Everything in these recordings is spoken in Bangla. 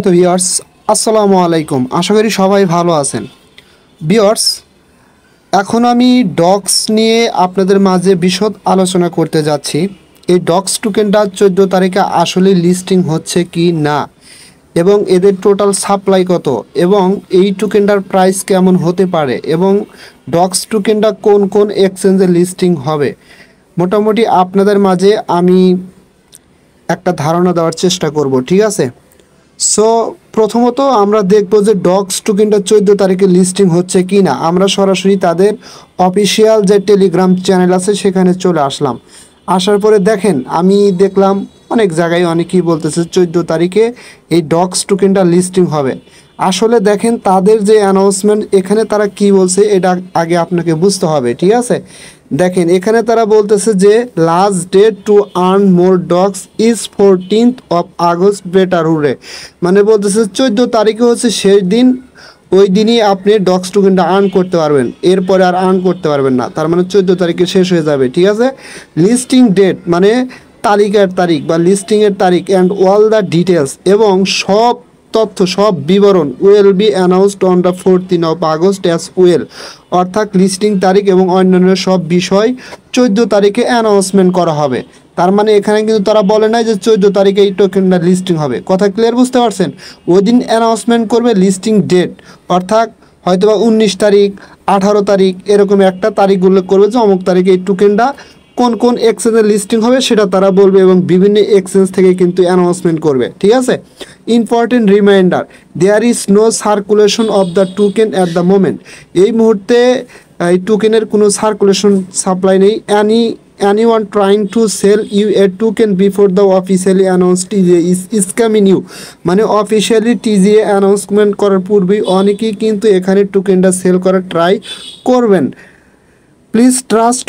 তো ভিউয়ার্স, আসসালামু আলাইকুম। আশা করি সবাই ভালো আছেন। ভিউয়ার্স, এখন আমি ডক্স নিয়ে আপনাদের মাঝে বিশদ আলোচনা করতে যাচ্ছি। এই ডক্স টোকেনটা 14 তারিখে আসলে লিস্টিং হচ্ছে কি না, এবং এদের টোটাল সাপ্লাই কত, এবং এই টোকেনটার প্রাইস কেমন হতে পারে, এবং ডক্স টোকেনটা কোন কোন এক্সচেঞ্জে লিস্টিং হবে, মোটামুটি আপনাদের মাঝে আমি একটা ধারণা দেওয়ার চেষ্টা করব। ঠিক আছে? সো প্রথমত আমরা দেখব যে ডক্স টোকেনটা 14 তারিখে লিস্টিং হচ্ছে কি না। আমরা সরাসরি তাদের অফিসিয়াল যে টেলিগ্রাম চ্যানেল আছে সেখানে চলে আসলাম। আসার পরে দেখেন, আমি দেখলাম অনেক জায়গায় অনেকেই বলতেছে 14 তারিখে এই ডক্স টোকেনটা লিস্টিং হবে। আসলে দেখেন তাদের যে অ্যানাউন্সমেন্ট, এখানে তারা কি বলছে এটা আগে আপনাকে বুঝতে হবে। ঠিক আছে? দেখেন এখানে তারা বলতেছে যে last date to earn more docs is 14th of August better hurry, মানে বলতেছে 14 তারিখে হচ্ছে শেষ দিন, ওই দিনই আপনি ডক্স টোকেনটা আর্ন করতে পারবেন, এরপরে আর আর্ন করতে পারবেন না। তার মানে 14 তারিখে শেষ হয়ে যাবে। ঠিক আছে? লিস্টিং ডেট মানে তালিকার তারিখ বা লিস্টিংয়ের তারিখ অ্যান্ড অল দ্য ডিটেলস, এবং সব তথ্য সব বিবরণ will be announced on the 14th of August as well, অর্থাৎ লিস্টিং তারিখ এবং অন্যান্য সব বিষয় 14 তারিখে অ্যানাউন্সমেন্ট করা হবে। তার মানে এখানে কিন্তু তারা বলে নাই যে 14 তারিখে এই টোকেনটা লিস্টিং হবে। কথা ক্লিয়ার বুঝতে পারছেন? ওই দিন অ্যানাউন্সমেন্ট করবে লিস্টিং ডেট, অর্থাৎ হয়তোবা 19 তারিখ 18 তারিখ এরকম একটা তারিখ উল্লেখ করবে যে অমুক তারিখে এই টোকেনটা কোন কোন এক্সচেঞ্জে লিস্টিং হবে সেটা তারা বলবে, এবং বিভিন্ন এক্সচেঞ্জ থেকে কিন্তু অ্যানাউন্সমেন্ট করবে। ঠিক আছে? Important reminder, there is no circulation of the token at the moment. এই মুহূর্তে এই টোকেনের কোনো সার্কুলেশন সাপ্লাই নেই। anyone trying to sell you a token before the officially announced TGA is scamming you, মানে অফিসিয়ালি টিজিএ অ্যানাউন্সমেন্ট করার পূর্বেই অনেকেই কিন্তু এখানে টোকেনটা সেল করার ট্রাই করবেন। Please trust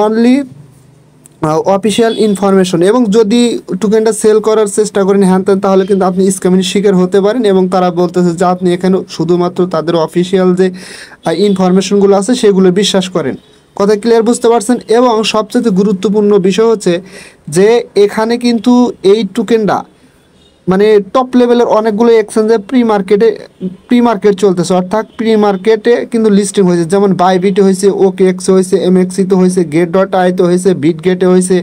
only official information, এবং যদি টোকেনটা সেল করার চেষ্টা করেন হ্যান তেন, তাহলে কিন্তু আপনি স্ক্যামের শিকার হতে পারেন। এবং তারা বলতেছে যে আপনি এখানে শুধুমাত্র তাদের অফিসিয়াল যে ইনফরমেশনগুলো আছে সেগুলো বিশ্বাস করেন। কথা ক্লিয়ার বুঝতে পারছেন? এবং সবচেয়ে গুরুত্বপূর্ণ বিষয় হচ্ছে যে এখানে কিন্তু এই টোকেনটা মানে টপ লেভেলের অনেকগুলো এক্সচেঞ্জে প্রি মার্কেট চলতেছে, অর্থাৎ প্রি মার্কেটে কিন্তু লিস্টিং হয়েছে। যেমন বাইবিটে হয়েছে, ওকে এক্স হয়েছে, এমএক্সিতে হয়েছে, গেট ডট আইতে হয়েছে, বিট গেটে হয়েছে।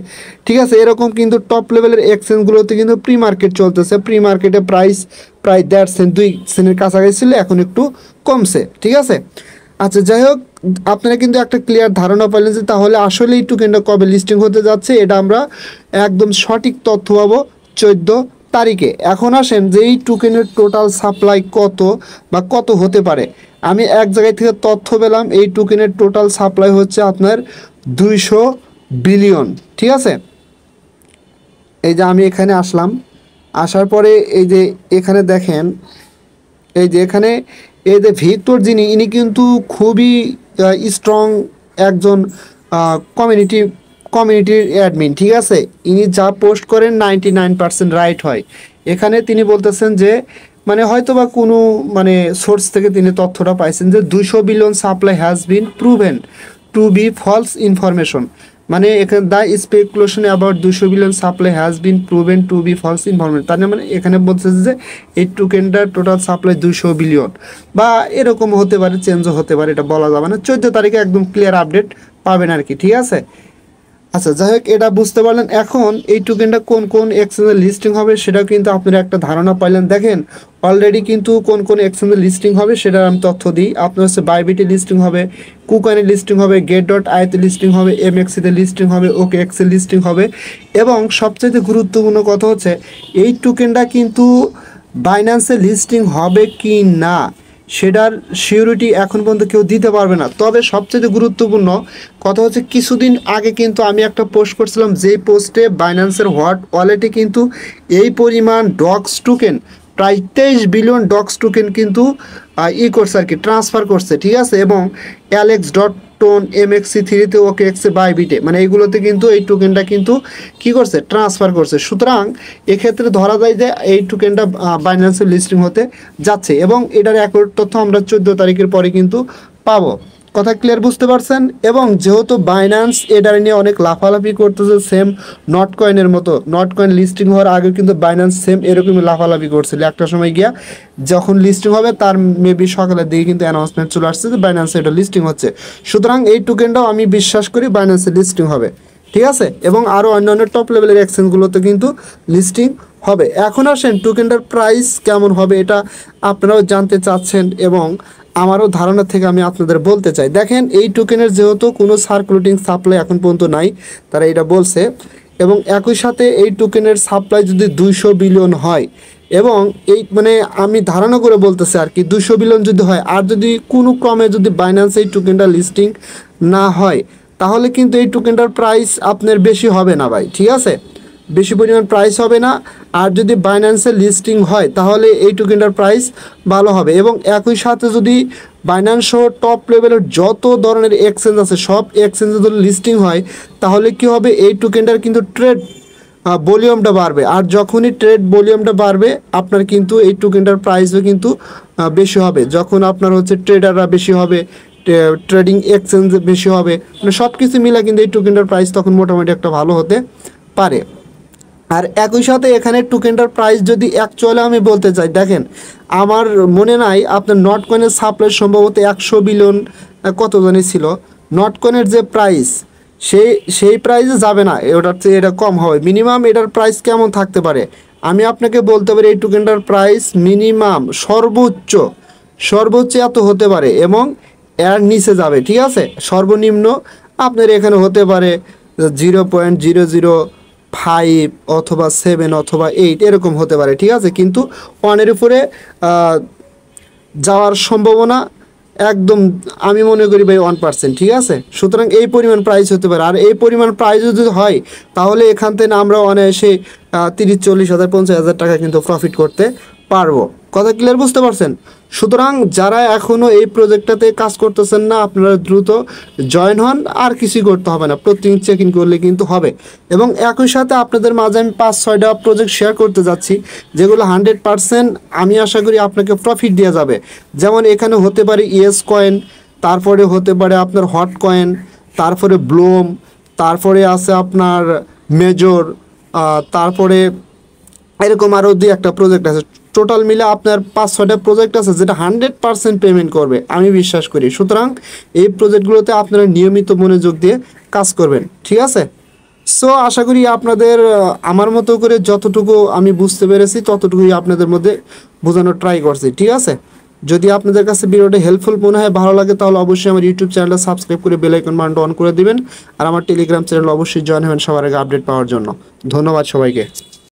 ঠিক আছে? এরকম কিন্তু টপ লেভেলের এক্সচেঞ্জগুলোতে কিন্তু প্রি মার্কেট চলতেছে। প্রি মার্কেটে প্রাইস প্রায় 1.5 সেন্ট 2 সেন্টের কাছাকাছি ছিল, এখন একটু কমছে। ঠিক আছে? আচ্ছা, যাই হোক, আপনারা কিন্তু একটা ক্লিয়ার ধারণা পাইলেন যে তাহলে আসলে এই টোকেনটা কবে লিস্টিং হতে যাচ্ছে। এটা আমরা একদম সঠিক তথ্য পাবো 14 তারিখে। এখন আসেন যে এই টোকেনের টোটাল সাপ্লাই কত বা কত হতে পারে। আমি এক জায়গায় থেকে তথ্য পেলাম, এই টোকেনের টোটাল সাপ্লাই হচ্ছে আপনার 200 বিলিয়ন। ঠিক আছে? এই যে আমি এখানে আসলাম, আসার পরে এই যে এখানে দেখেন, এই যে এখানে এই যে ভিক্টর ইনি কিন্তু খুবই স্ট্রং একজন কমিউনিটির অ্যাডমিন। ঠিক আছে? ইনি যা পোস্ট করেন 99% রাইট হয়। এখানে তিনি বলতেছেন যে মানে হয়তো বা কোনো মানে সোর্স থেকে তিনি তথ্যটা পাইছেন যে 200 billion supply has been proven to be false information, মানে এখানে the speculation about 200 billion supply has been proven to be false information. তার মানে এখানে বলতেছে যে এই টোকেনটার টোটাল সাপ্লাই 200 বিলিয়ন, বা এরকম হতে পারে, চেঞ্জও হতে পারে, এটা বলা যাবে না। 14 তারিখে একদম ক্লিয়ার আপডেট পাবেন আর কি। ঠিক আছে? আচ্ছা, যাই হোক, এটা বুঝতে পারলেন। এখন এই টোকেনটা কোন কোন এক্সচেঞ্জে লিস্টিং হবে সেটাও কিন্তু আপনারা একটা ধারণা পাইলেন। দেখেন অলরেডি কিন্তু কোন কোন এক্সচেঞ্জে লিস্টিং হবে সেটার আমি তথ্য দিই। আপনার হচ্ছে বাইবিটে লিস্টিং হবে, কুকয়েনে লিস্টিং হবে, গেট ডট আইতে লিস্টিং হবে, এমএক্সিতে লিস্টিং হবে, ওকে এক্সে লিস্টিং হবে। এবং সবচেয়ে গুরুত্বপূর্ণ কথা হচ্ছে এই টোকেনটা কিন্তু বাইন্যান্সে লিস্টিং হবে কি না সেটার সিউরিটি এখন পর্যন্ত কেউ দিতে পারবে না। তবে সবচেয়ে গুরুত্বপূর্ণ কথা হচ্ছে কিছুদিন আগে কিন্তু আমি একটা পোস্ট করছিলাম, যেই পোস্টে বাইন্যান্সের হট ওয়ালেটে কিন্তু এই পরিমাণ ডক্স টোকেন প্রায় 23 বিলিয়ন ডক্স টোকেন কিন্তু করছে আর কি, ট্রান্সফার করছে। ঠিক আছে? এবং অ্যালেক্স ডট টোন MXC3তে, ওকে এক্সে, বাইবিটে, মানে এইগুলোতে কিন্তু এই টোকেনটা কিন্তু কী করছে, ট্রান্সফার করছে। সুতরাং এক্ষেত্রে ধরা যায় যে এই টোকেনটা বাইন্যান্সের লিস্টিং হতে যাচ্ছে, এবং এটার অ্যাকুরেট তথ্য আমরা 14 তারিখের পরে কিন্তু পাবো। কথা ক্লিয়ার বুঝতে পারছেন? এবং যেহেতু বাইন্যান্স এটা নিয়ে অনেক লাফালাফি করতেছে, সেম নট কয়েনের মতো, নট কয়েন লিস্টিং হওয়ার আগে কিন্তু বাইন্যান্স সেম এরকমই লাফালাফি করছিল। একটা সময় গিয়া যখন লিস্টিং হবে তার মেবি সকালের দিকে কিন্তু অ্যানাউন্সমেন্ট চলে আসছে যে বাইন্যান্সে এটা লিস্টিং হচ্ছে। সুতরাং এই টোকেনটাও আমি বিশ্বাস করি বাইন্যান্সে লিস্টিং হবে, ঠিক আছে? এবং আরও অন্যান্য টপ লেভেলের এক্সচেঞ্জগুলোতে কিন্তু লিস্টিং হবে। এখন আসেন টোকেনটার প্রাইস কেমন হবে এটা আপনারাও জানতে চাচ্ছেন এবং আমারও ধারণা থেকে আমি আপনাদের বলতে চাই। দেখেন, এই টোকেনের যেহেতু কোনো সার্কুলেটিং সাপ্লাই এখন পর্যন্ত নাই, তারা এটা বলছে, এবং একই সাথে এই টোকেনের সাপ্লাই যদি 200 বিলিয়ন হয়, এবং এই মানে আমি ধারণা করে বলতেছি আর কি, 200 বিলিয়ন যদি হয়, আর যদি কোনো ক্রমে যদি বাইন্যান্স এই টোকেনটা লিস্টিং না হয়, তাহলে কিন্তু এই টোকেনটার প্রাইস আপনার বেশি হবে না ভাই, ঠিক আছে? বেশি পরিমাণ প্রাইস হবে না। আর যদি বাইন্যান্সে লিস্টিং হয় তাহলে এই টোকেনটার প্রাইস ভালো হবে। এবং একই সাথে যদি বাইন্যান্স সহ টপ লেভেলের যত ধরনের এক্সচেঞ্জ আছে সব এক্সচেঞ্জে যদি লিস্টিং হয়, তাহলে কি হবে, এই টোকেনটার কিন্তু ট্রেড ভলিউমটা বাড়বে। আর যখনই ট্রেড ভলিউমটা বাড়বে আপনার কিন্তু এই টোকেনটার প্রাইসও কিন্তু বেশি হবে। যখন আপনার হচ্ছে ট্রেডাররা বেশি হবে, ট্রেডিং এক্সচেঞ্জ বেশি হবে, মানে সব কিছু মিলে কিন্তু এই টোকেনটার প্রাইস তখন মোটামুটি একটা ভালো হতে পারে। আর একই সাথে এখানে টোকেনটার প্রাইস যদি অ্যাকচুয়ালি আমি বলতে চাই, দেখেন আমার মনে নাই আপনার নট কয়েনের সাপ্লাই সম্ভবত 100 বিলিয়ন কত জানি ছিল। নট কয়েনের যে প্রাইস সেই প্রাইসে যাবে না, ওটার চেয়ে এটা কম হবে। মিনিমাম এটার প্রাইস কেমন থাকতে পারে আমি আপনাকে বলতে পারি, এই টোকেনটার প্রাইস মিনিমাম সর্বোচ্চ এত হতে পারে এবং এর নিচে যাবে, ঠিক আছে? সর্বনিম্ন আপনার এখানে হতে পারে 0.005 অথবা 7 অথবা 8 এরকম হতে পারে, ঠিক আছে? কিন্তু ওয়ানের উপরে যাওয়ার সম্ভাবনা একদম আমি মনে করি ভাই 1%, ঠিক আছে? সুতরাং এই পরিমাণ প্রাইস হতে পারে। আর এই পরিমাণ প্রাইস যদি হয় তাহলে এখান থেকে আমরা অনায়াসে 30-40 হাজার 50 হাজার টাকা কিন্তু প্রফিট করতে পারবো। কথা ক্লিয়ার বুঝতে পারছেন? সুতরাং যারা এখনও এই প্রজেক্টটাতে কাজ করতেছেন না, আপনারা দ্রুত জয়েন হন, আর কিছুই করতে হবে না, প্রতিদিন চেক ইন করলে কিন্তু হবে। এবং একই সাথে আপনাদের মাঝে আমি 5-6টা প্রজেক্ট শেয়ার করতে যাচ্ছি যেগুলো 100% আমি আশা করি আপনাকে প্রফিট দেওয়া যাবে। যেমন এখানে হতে পারে ইএস কয়েন, তারপরে হতে পারে আপনার হট কয়েন, তারপরে ব্লুম, তারপরে আছে আপনার মেজর, তারপরে এরকম আরও 2-1টা প্রজেক্ট আছে। টোটাল মিলে আপনার 5-6টা প্রজেক্ট আছে যেটা 100% পেমেন্ট করবে আমি বিশ্বাস করি। সুতরাং এই প্রজেক্টগুলোতে আপনারা নিয়মিত মনোযোগ দিয়ে কাজ করবেন, ঠিক আছে? সো আশা করি আপনাদের আমার মতো করে যতটুকু আমি বুঝতে পেরেছি ততটুকুই আপনাদের মধ্যে বোঝানোর ট্রাই করছি, ঠিক আছে? যদি আপনাদের কাছে ভিডিওটা হেল্পফুল মনে হয়, ভালো লাগে, তাহলে অবশ্যই আমার ইউটিউব চ্যানেলটা সাবস্ক্রাইব করে বেল আইকন বাটনটা অন করে দিবেন। আর আমার টেলিগ্রাম চ্যানেল অবশ্যই জয়েন হবেন সবার আগে আপডেট পাওয়ার জন্য। ধন্যবাদ সবাইকে।